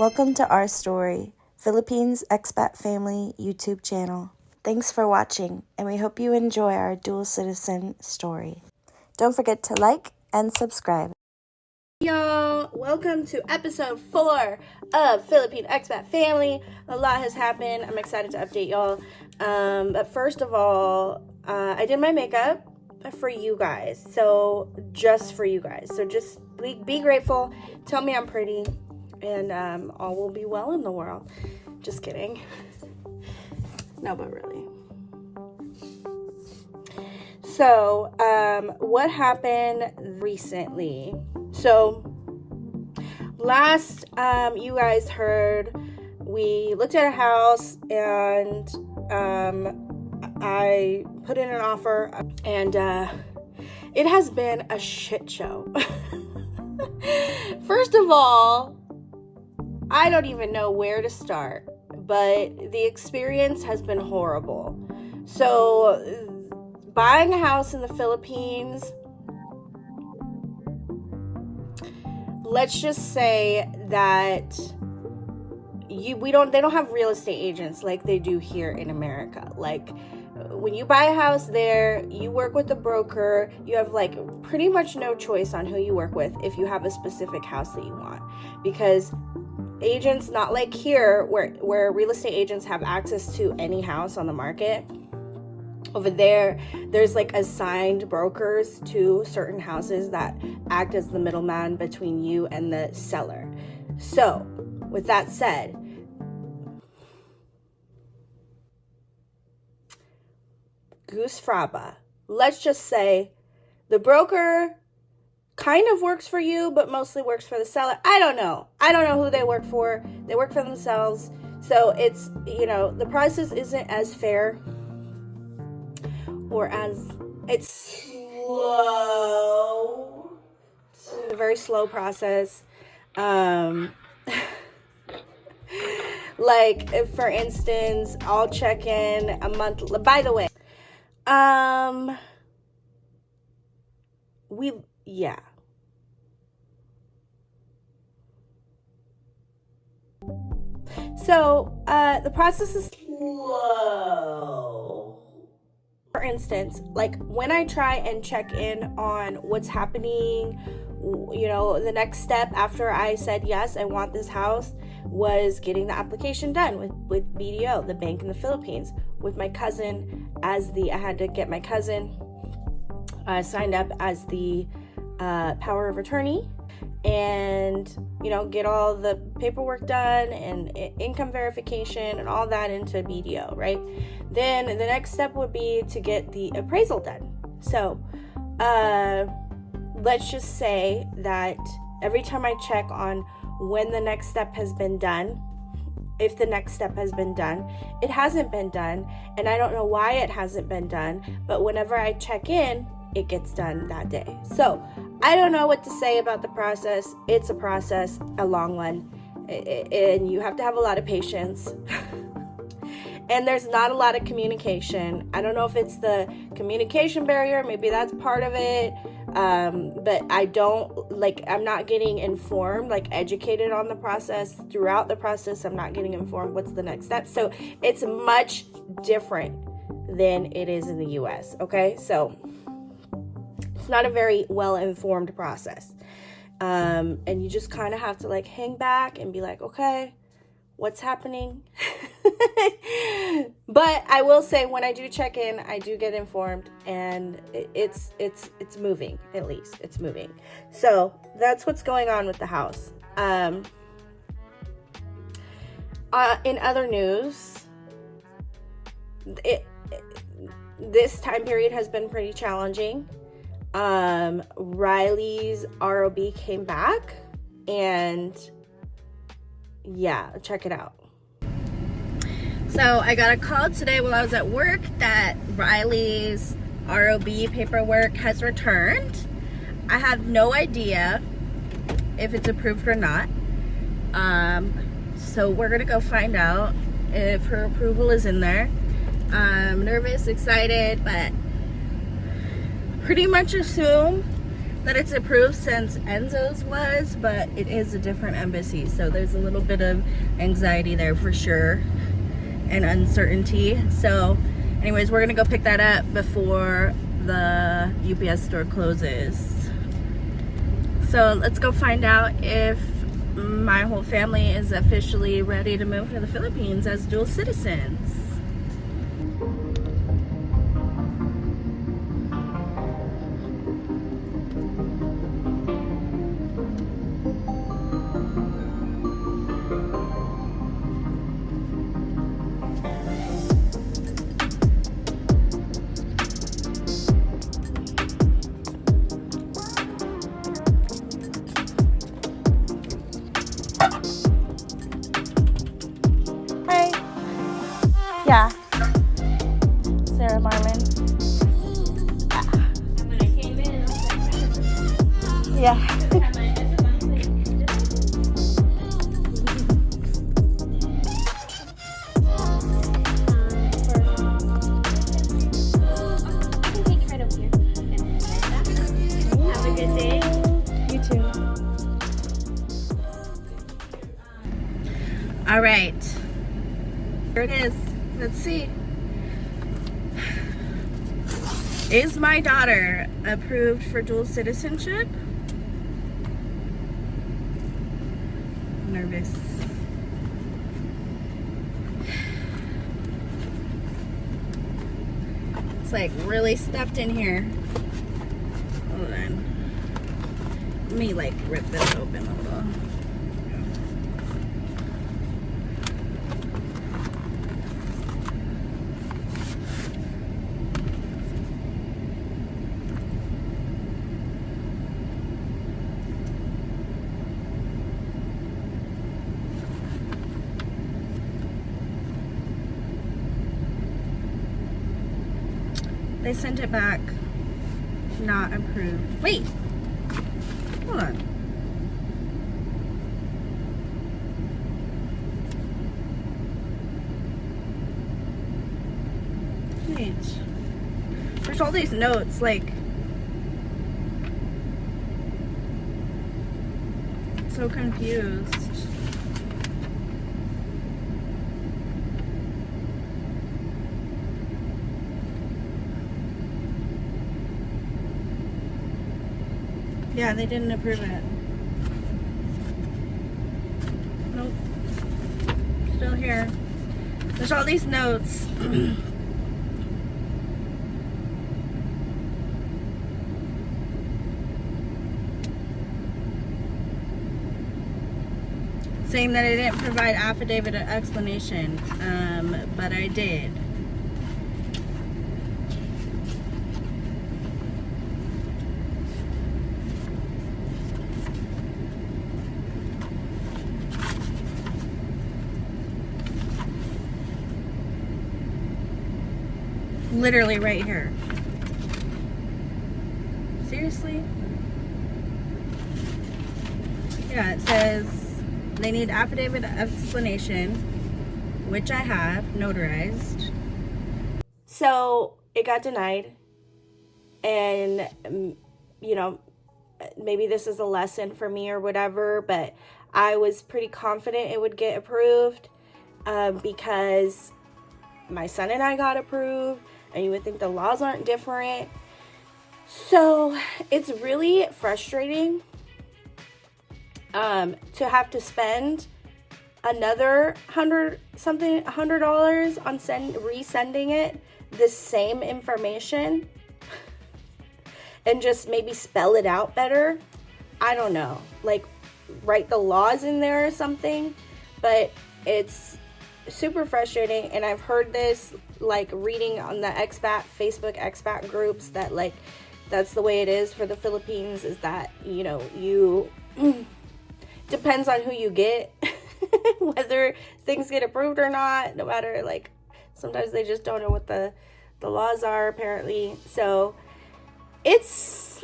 Welcome to our story, Philippines Expat Family YouTube channel. Thanks for watching, and we hope you enjoy our dual citizen story. Don't forget to like and subscribe. Y'all, welcome to episode 4 of Philippine Expat Family. A lot has happened. I'm excited to update y'all. But first of all, I did my makeup for you guys. So just for you guys. So just be grateful. Tell me I'm pretty. And all will be well in the world. Just kidding. No, but really. So, what happened recently? So, last you guys heard, we looked at a house and I put in an offer, and it has been a shit show. First of all, I don't even know where to start, but the experience has been horrible. So, buying a house in the Philippines, let's just say that they don't have real estate agents like they do here in America. Like, when you buy a house there, you work with a broker. You have like pretty much no choice on who you work with if you have a specific house that you want, because agents, not like here where real estate agents have access to any house on the market. Over there's like assigned brokers to certain houses that act as the middleman between you and the seller. So, with that said, Goose Fraba, let's just say the broker kind of works for you, but mostly works for the seller. I don't know who they work for. They work for themselves. So it's, the process isn't as fair, or as it's slow. It's a very slow process. Like, if, for instance, I'll check in a month. By the way, yeah. So, the process is slow. For instance, like when I try and check in on what's happening, the next step after I said, yes, I want this house, was getting the application done with BDO, the bank in the Philippines, with my cousin I had to get my cousin signed up as the power of attorney, and get all the paperwork done and income verification and all that into BDO, right? Then the next step would be to get the appraisal done. So let's just say that every time I check on when the next step has been done, if the next step has been done, it hasn't been done, and I don't know why it hasn't been done, but whenever I check in, it gets done that day. So I don't know what to say about the process. It's a process, a long one, and you have to have a lot of patience. And there's not a lot of communication. I don't know if it's the communication barrier, maybe that's part of it, but I'm not getting informed, educated on the process. Throughout the process, I'm not getting informed what's the next step. So it's much different than it is in the US, okay? So it's not a very well-informed process. And you just kind of have to hang back and be like, okay, what's happening? But I will say, when I do check in, I do get informed, and it's moving. At least it's moving. So that's what's going on with the house. In other news, this time period has been pretty challenging. Riley's ROB came back, and yeah, check it out. So I got a call today while I was at work that Riley's ROB paperwork has returned. I have no idea if it's approved or not. So we're gonna go find out if her approval is in there. I'm nervous, excited, but pretty much assume that it's approved since Enzo's was, but it is a different embassy, so there's a little bit of anxiety there for sure, and uncertainty. So anyways, we're gonna go pick that up before the UPS store closes. So let's go find out if my whole family is officially ready to move to the Philippines as dual citizens. Hi. Yeah. Sarah Marlin. When I came in, I was like, Yeah. I had my headset on, I can take it right over here. Have a good day. You too. All right. Here it is. Let's see. Is my daughter approved for dual citizenship? I'm nervous. It's like really stuffed in here. Hold on. Let me like rip this open a little. They sent it back not approved. Wait, hold on. Wait, there's all these notes, like, so confused. Yeah, they didn't approve it. Nope. Still here. There's all these notes. Saying that I didn't provide affidavit of explanation, but I did. Literally right here. Seriously? Yeah, it says they need affidavit of explanation, which I have notarized. So it got denied, and you know, maybe this is a lesson for me or whatever, but I was pretty confident it would get approved because my son and I got approved, and you would think the laws aren't different. So it's really frustrating to have to spend another $100 on resending it, the same information, and just maybe spell it out better. I don't know, like write the laws in there or something, but it's super frustrating. And I've heard this, like, reading on the Facebook expat groups, that like that's the way it is for the Philippines, is that, you know, you depends on who you get whether things get approved or not, no matter, like, sometimes they just don't know what the laws are, apparently. So it's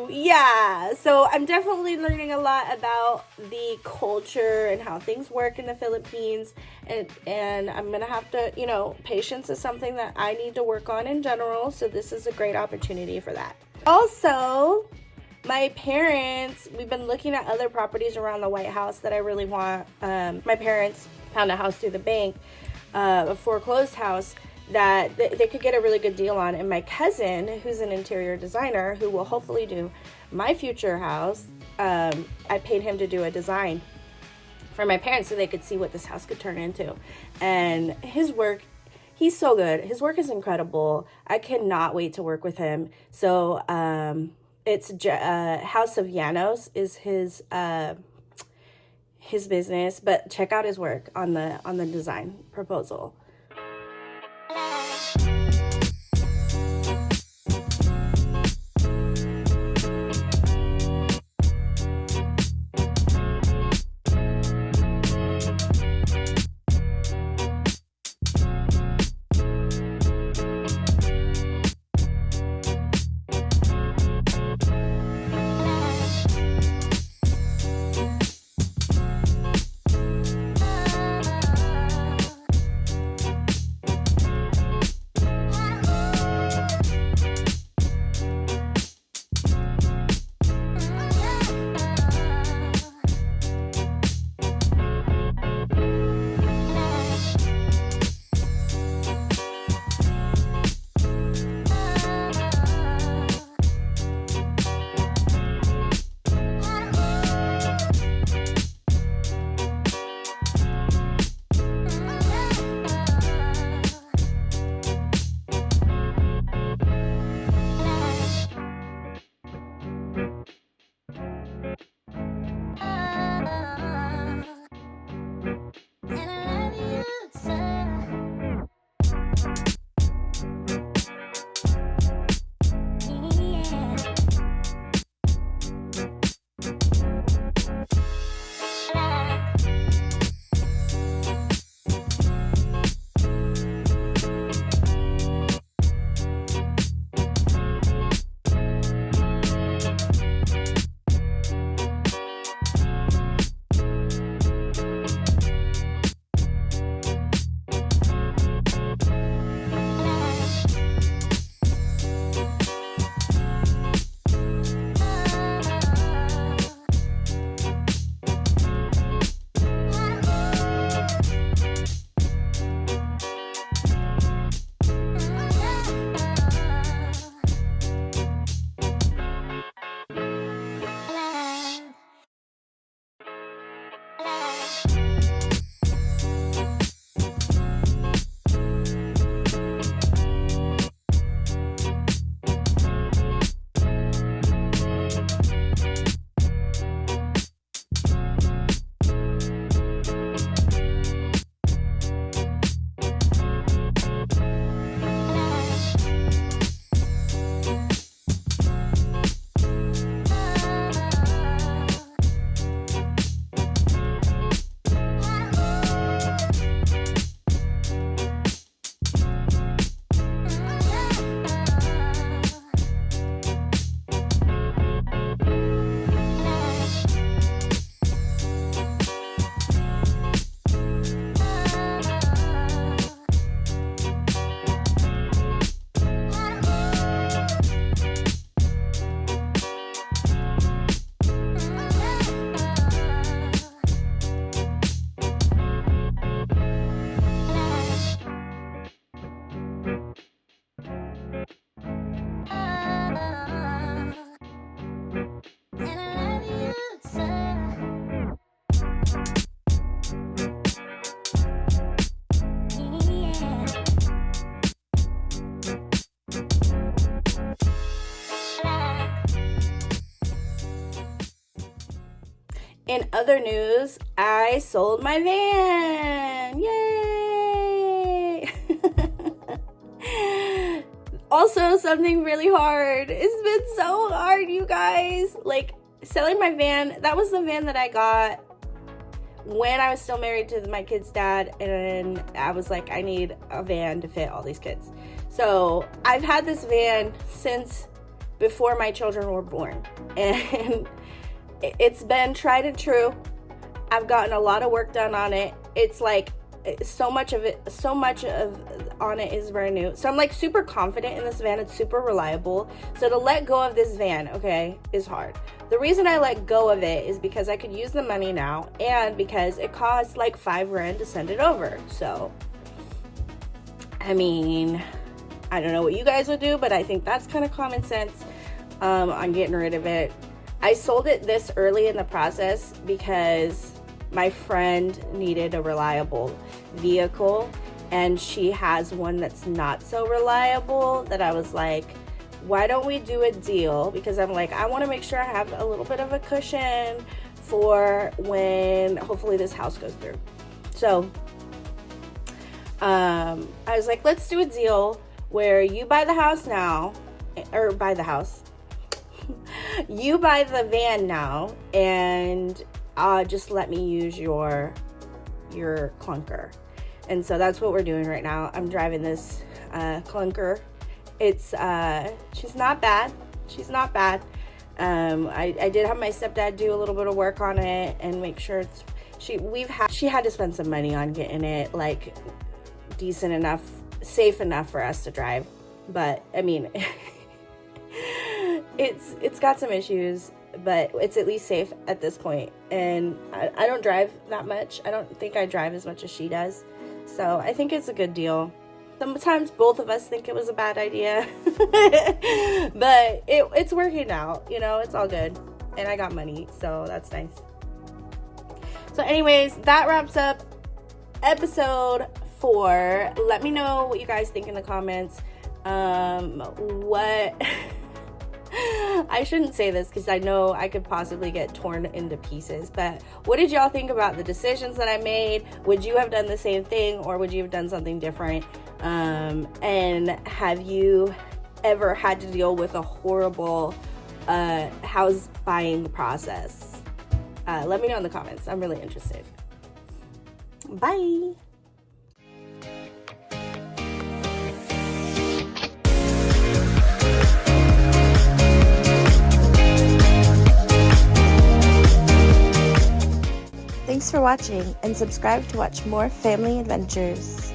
yeah, so I'm definitely learning a lot about the culture and how things work in the Philippines, and I'm gonna have to, you know, patience is something that I need to work on in general, so this is a great opportunity for that. Also, my parents, we've been looking at other properties around the White House that I really want. My parents found a house through the bank, a foreclosed house that they could get a really good deal on. And my cousin, who's an interior designer, who will hopefully do my future house, I paid him to do a design for my parents so they could see what this house could turn into. And his work, he's so good. His work is incredible. I cannot wait to work with him. So it's House of Llanos is his business, but check out his work on the design proposal. In other news, I sold my van. Yay! Also, something really hard. It's been so hard, you guys. Like, selling my van, that was the van that I got when I was still married to my kid's dad, and I was like, I need a van to fit all these kids. So I've had this van since before my children were born, and it's been tried and true. I've gotten a lot of work done on it. It's like so much of on it is brand new. So I'm like super confident in this van. It's super reliable. So to let go of this van, okay, is hard. The reason I let go of it is because I could use the money now, and because it costs like $5,000 to send it over. So, I mean, I don't know what you guys would do, but I think that's kind of common sense on getting rid of it. I sold it this early in the process because my friend needed a reliable vehicle, and she has one that's not so reliable, that I was like, why don't we do a deal? Because I'm like, I want to make sure I have a little bit of a cushion for when hopefully this house goes through. So I was like, let's do a deal where you buy the house now, or buy the house. You buy the van now, and just let me use your clunker. And so that's what we're doing right now. I'm driving this clunker. It's she's not bad. I did have my stepdad do a little bit of work on it and make sure she had to spend some money on getting it like decent enough, safe enough for us to drive. But I mean, it's got some issues, but it's at least safe at this point. And I don't drive that much. I don't think I drive as much as she does. So I think it's a good deal. Sometimes both of us think it was a bad idea, but it's working out, you know, it's all good. And I got money, so that's nice. So anyways, that wraps up episode 4. Let me know what you guys think in the comments. I shouldn't say this because I know I could possibly get torn into pieces, but what did y'all think about the decisions that I made? Would you have done the same thing, or would you have done something different? And have you ever had to deal with a horrible house buying process? Let me know in the comments. I'm really interested. Bye. Thanks for watching, and subscribe to watch more family adventures.